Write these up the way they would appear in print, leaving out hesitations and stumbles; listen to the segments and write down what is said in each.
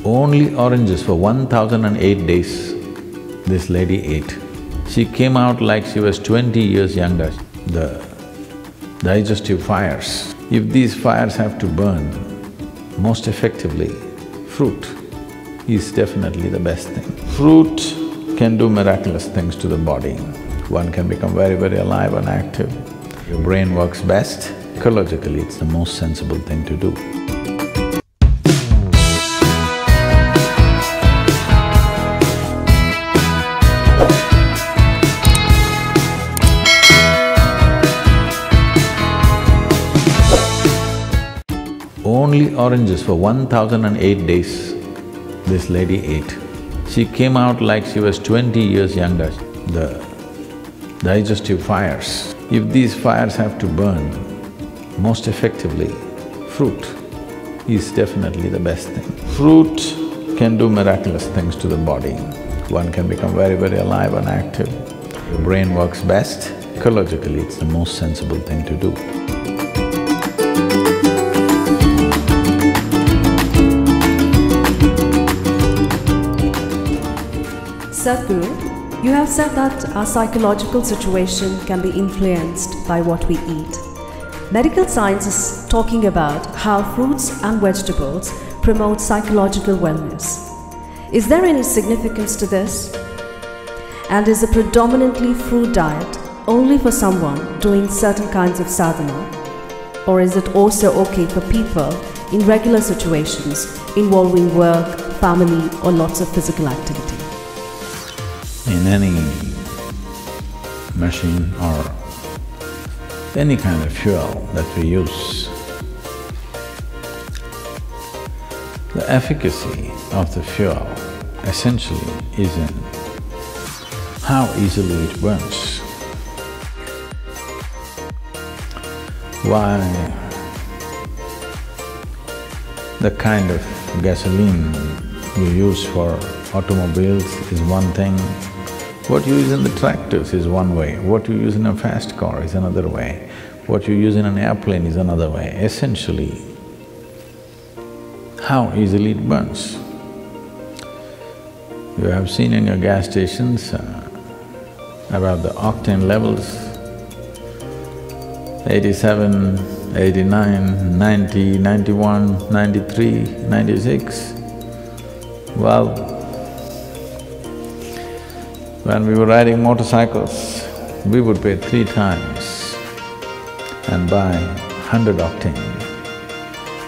Only oranges for 1008 days this lady ate. She came out like she was 20 years younger. The digestive fires, if these fires have to burn, most effectively, fruit is definitely the best thing. Fruit can do miraculous things to the body. One can become very, very alive and active. Your brain works best. Ecologically, it's the most sensible thing to do. Only oranges for 1008 days this lady ate. She came out like she was 20 years younger. The digestive fires, if these fires have to burn, most effectively, fruit is definitely the best thing. Fruit can do miraculous things to the body. One can become very, very alive and active. Your brain works best. Ecologically, it's the most sensible thing to do. Sadhguru, you have said that our psychological situation can be influenced by what we eat. Medical science is talking about how fruits and vegetables promote psychological wellness. Is there any significance to this? And is a predominantly fruit diet only for someone doing certain kinds of sadhana? Or is it also okay for people in regular situations involving work, family, or lots of physical activity? In any machine or any kind of fuel that we use, the efficacy of the fuel essentially is in how easily it burns. Why the kind of gasoline you use for automobiles is one thing, what you use in the tractors is one way, what you use in a fast car is another way, what you use in an airplane is another way. Essentially, how easily it burns. You have seen in your gas stations about the octane levels, 87, 89, 90, 91, 93, 96. Well, when we were riding motorcycles, we would pay 3 times and buy 100 octane,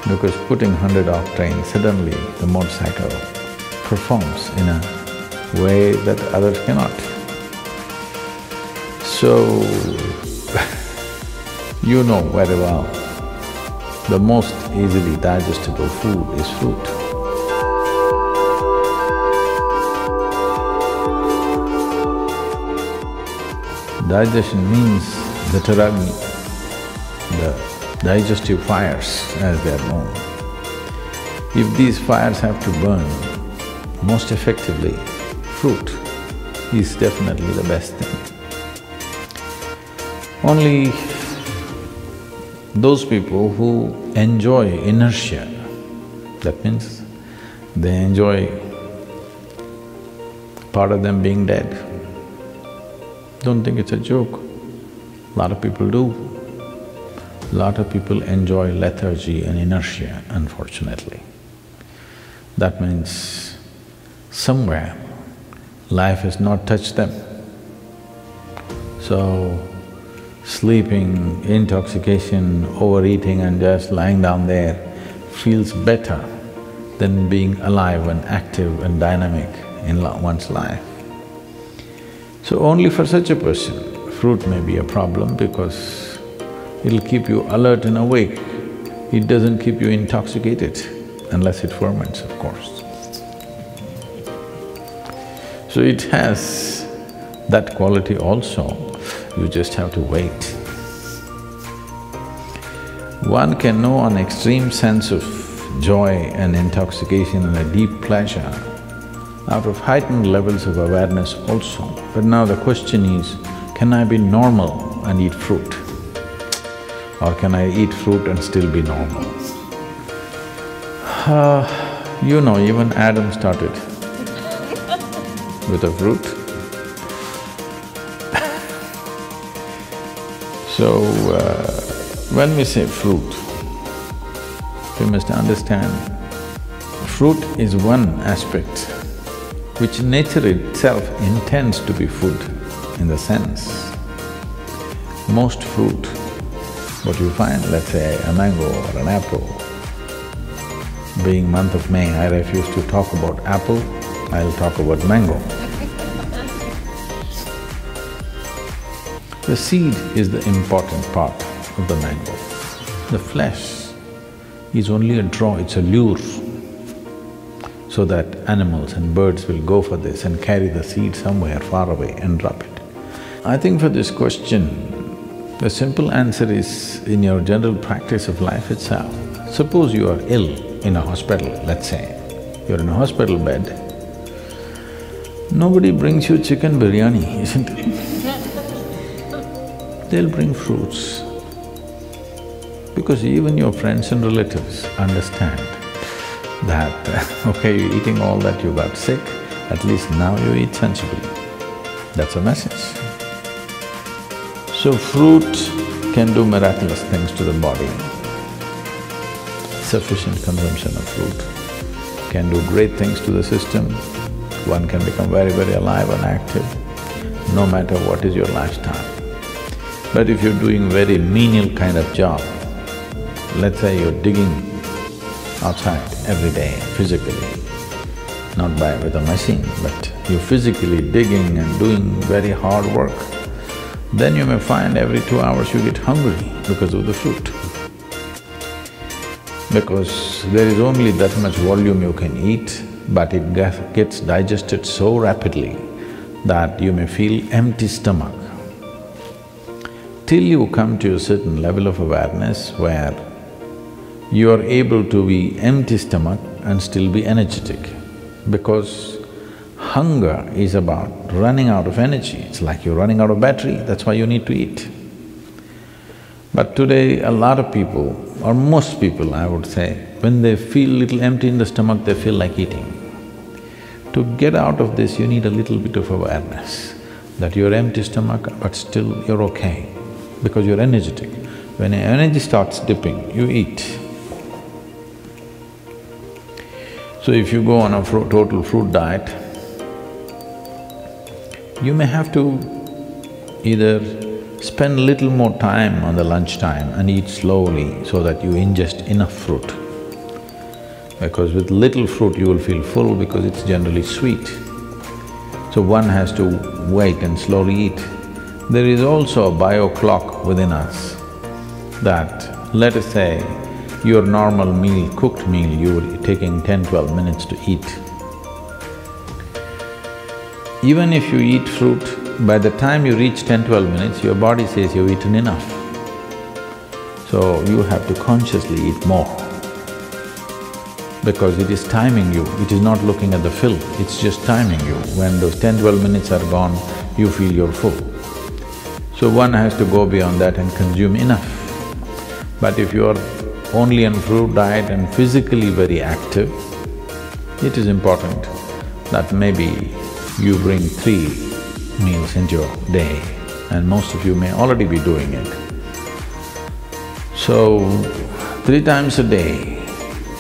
because putting 100 octane, suddenly the motorcycle performs in a way that others cannot. So, you know very well, the most easily digestible food is fruit. Digestion means the taragni, the digestive fires as they are known. If these fires have to burn, most effectively, fruit is definitely the best thing. Only those people who enjoy inertia, that means they enjoy part of them being dead. Don't think it's a joke. A lot of people do. A lot of people enjoy lethargy and inertia, unfortunately. That means somewhere life has not touched them. So, sleeping, intoxication, overeating and just lying down there feels better than being alive and active and dynamic in one's life. So only for such a person, fruit may be a problem because it'll keep you alert and awake. It doesn't keep you intoxicated unless it ferments, of course. So it has that quality also, you just have to wait. One can know an extreme sense of joy and intoxication and a deep pleasure out of heightened levels of awareness also. But now the question is, can I be normal and eat fruit? Or can I eat fruit and still be normal? You know, even Adam started with a fruit. So, when we say fruit, we must understand, fruit is one aspect which nature itself intends to be food, in the sense, most fruit, what you find, let's say a mango or an apple, being month of May, I refuse to talk about apple, I'll talk about mango. The seed is the important part of the mango. The flesh is only a draw, it's a lure, so that animals and birds will go for this and carry the seed somewhere far away and drop it. I think for this question, the simple answer is in your general practice of life itself. Suppose you are ill in a hospital, let's say, you're in a hospital bed, nobody brings you chicken biryani, isn't it? They'll bring fruits, because even your friends and relatives understand that, okay, you're eating all that, you got sick, at least now you eat sensibly. That's a message. So fruit can do miraculous things to the body. Sufficient consumption of fruit can do great things to the system. One can become very, very alive and active, no matter what is your lifestyle. But if you're doing very menial kind of job, let's say you're digging outside every day physically, not with a machine, but you're physically digging and doing very hard work, then you may find every 2 hours you get hungry because of the fruit. Because there is only that much volume you can eat, but it gets digested so rapidly that you may feel empty stomach. Till you come to a certain level of awareness where you are able to be empty stomach and still be energetic, because hunger is about running out of energy. It's like you're running out of battery, that's why you need to eat. But today, a lot of people, or most people I would say, when they feel little empty in the stomach, they feel like eating. To get out of this, you need a little bit of awareness that you're empty stomach, but still you're okay, because you're energetic. When your energy starts dipping, you eat. So if you go on a total fruit diet, you may have to either spend little more time on the lunchtime and eat slowly so that you ingest enough fruit. Because with little fruit you will feel full because it's generally sweet. So one has to wait and slowly eat. There is also a bio clock within us that, let us say, your normal meal, cooked meal, you're taking 10-12 minutes to eat. Even if you eat fruit, by the time you reach 10-12 minutes, your body says you've eaten enough. So you have to consciously eat more, because it is timing you, it is not looking at the fill, it's just timing you. When those 10-12 minutes are gone, you feel you're full. So one has to go beyond that and consume enough. But if you are only on fruit diet and physically very active, it is important that maybe you bring 3 meals into your day, and most of you may already be doing it. So, 3 times a day,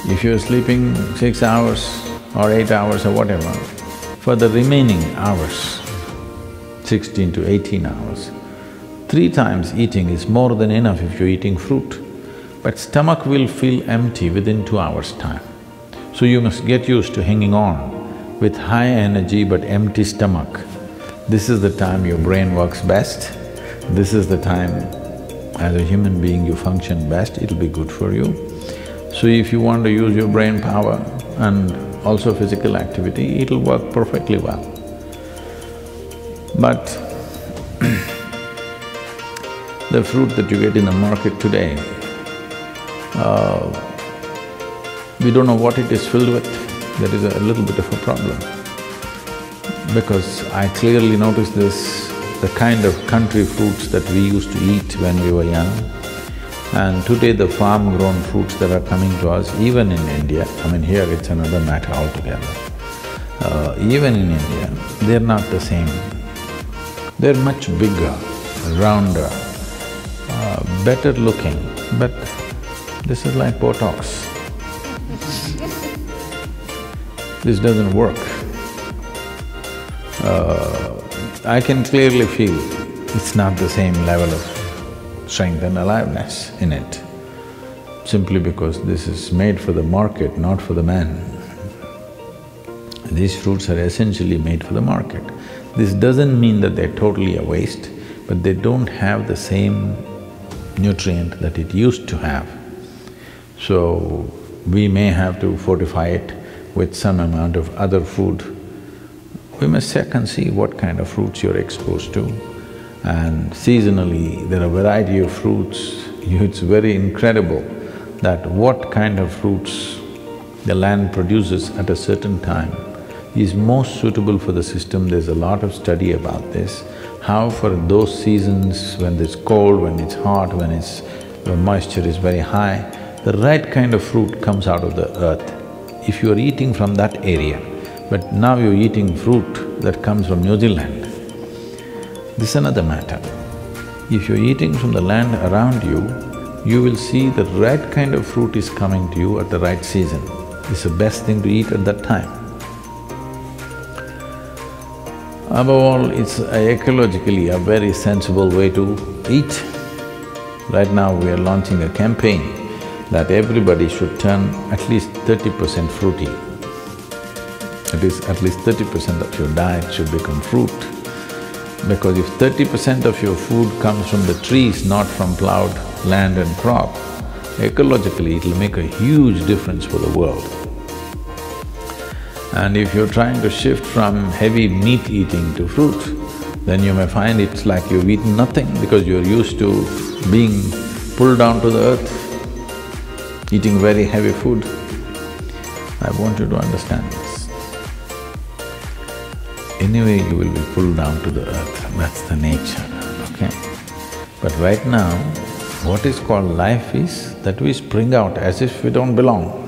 if you're sleeping 6 hours or 8 hours or whatever, for the remaining hours, 16 to 18 hours, 3 times eating is more than enough if you're eating fruit. But stomach will feel empty within 2 hours' time. So you must get used to hanging on with high energy but empty stomach. This is the time your brain works best, this is the time as a human being you function best, it'll be good for you. So if you want to use your brain power and also physical activity, it'll work perfectly well. But the fruit that you get in the market today, we don't know what it is filled with. That is a little bit of a problem. Because I clearly noticed this, the kind of country fruits that we used to eat when we were young And today the farm-grown fruits that are coming to us, even in India, I mean here it's another matter altogether. Even in India, they're not the same. They're much bigger, rounder, better looking, but this is like Botox. This doesn't work. I can clearly feel it's not the same level of strength and aliveness in it, simply because this is made for the market, not for the man. These fruits are essentially made for the market. This doesn't mean that they're totally a waste, but they don't have the same nutrient that it used to have. So, we may have to fortify it with some amount of other food. We must check and see what kind of fruits you're exposed to. And seasonally, there are a variety of fruits. It's very incredible that what kind of fruits the land produces at a certain time is most suitable for the system. There's a lot of study about this, how for those seasons when it's cold, when it's hot, when the moisture is very high, the right kind of fruit comes out of the earth. If you're eating from that area, but now you're eating fruit that comes from New Zealand, this is another matter. If you're eating from the land around you, you will see the right kind of fruit is coming to you at the right season. It's the best thing to eat at that time. Above all, it's ecologically a very sensible way to eat. Right now we are launching a campaign that everybody should turn at least 30% fruity. That is, at least 30% of your diet should become fruit. Because if 30% of your food comes from the trees, not from plowed land and crop, ecologically it'll make a huge difference for the world. And if you're trying to shift from heavy meat eating to fruit, then you may find it's like you've eaten nothing because you're used to being pulled down to the earth, eating very heavy food. I want you to understand this. Anyway, you will be pulled down to the earth, that's the nature, okay? But right now, what is called life is that we spring out as if we don't belong.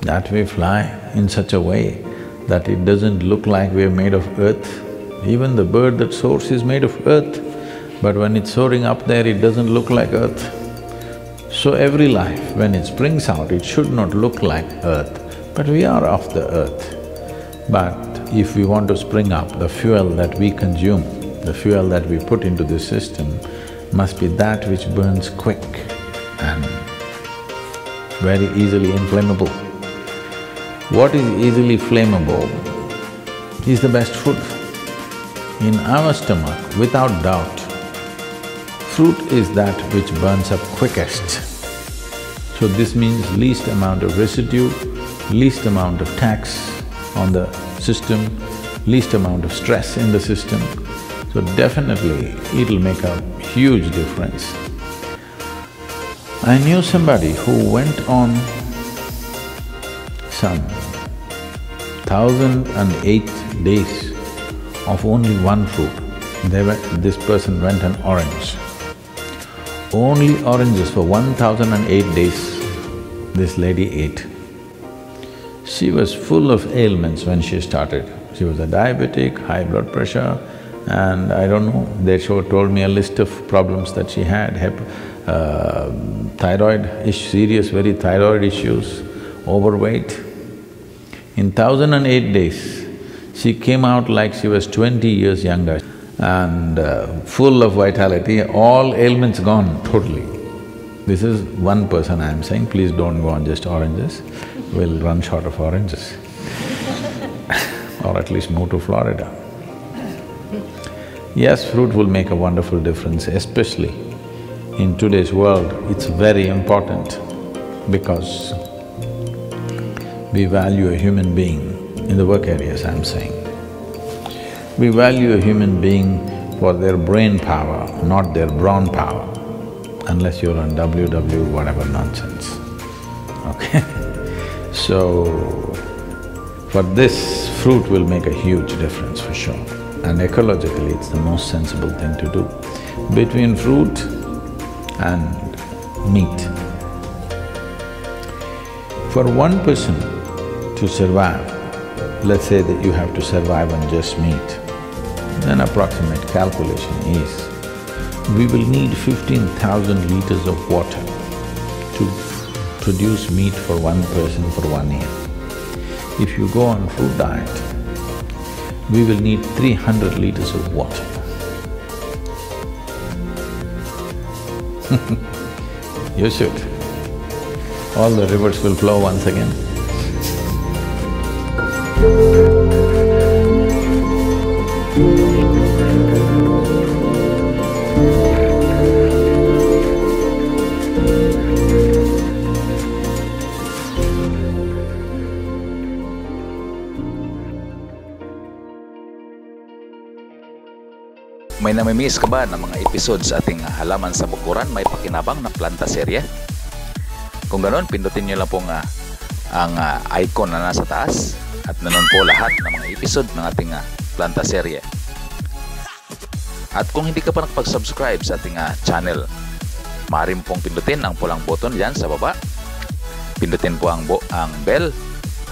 That we fly in such a way that it doesn't look like we're made of earth. Even the bird that soars is made of earth, but when it's soaring up there, it doesn't look like earth. So every life, when it springs out, it should not look like earth, but we are of the earth. But if we want to spring up, the fuel that we consume, the fuel that we put into this system must be that which burns quick and very easily inflammable. What is easily flammable is the best food. In our stomach, without doubt, fruit is that which burns up quickest. So this means least amount of residue, least amount of tax on the system, least amount of stress in the system. So definitely, it'll make a huge difference. I knew somebody who went on some 1008 days of only one fruit. This person went on orange. Only oranges for 1008 days this lady ate. She was full of ailments when she started. She was a diabetic, high blood pressure, and I don't know, they told me a list of problems that she had, serious very thyroid issues, overweight. In 1008 days, she came out like she was 20 years younger and full of vitality, all ailments gone totally. This is one person I'm saying, please don't go on just oranges, we'll run short of oranges or at least move to Florida. Yes, fruit will make a wonderful difference, especially in today's world, it's very important because we value a human being, in the work areas I'm saying. We value a human being for their brain power, not their brawn power, unless you're on WW whatever nonsense, okay? So, for this, fruit will make a huge difference for sure. And ecologically, it's the most sensible thing to do. Between fruit and meat. For one person to survive, let's say that you have to survive on just meat, an approximate calculation is, we will need 15,000 liters of water to produce meat for one person for 1 year. If you go on fruit diet, we will need 300 liters of water. You should. All the rivers will flow once again. May namimiss ka ba ng mga episode sa ating Halaman sa Bakuran May Pakinabang na planta serye? Kung ganoon, pindutin nyo lang pong ang icon na nasa taas at nanon po lahat ng mga episode ng ating planta serye. At kung hindi ka pa nakapag-subscribe sa ating channel, maaari mo pong pindutin ang pulang button dyan sa baba. Pindutin po ang bell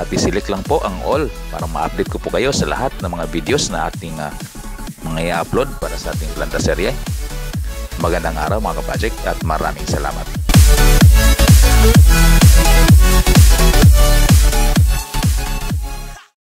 at isilik lang po ang all para ma-update ko po kayo sa lahat ng mga videos na ating mga i-upload para sa ating planta serye. Magandang araw mga kapajik at maraming salamat.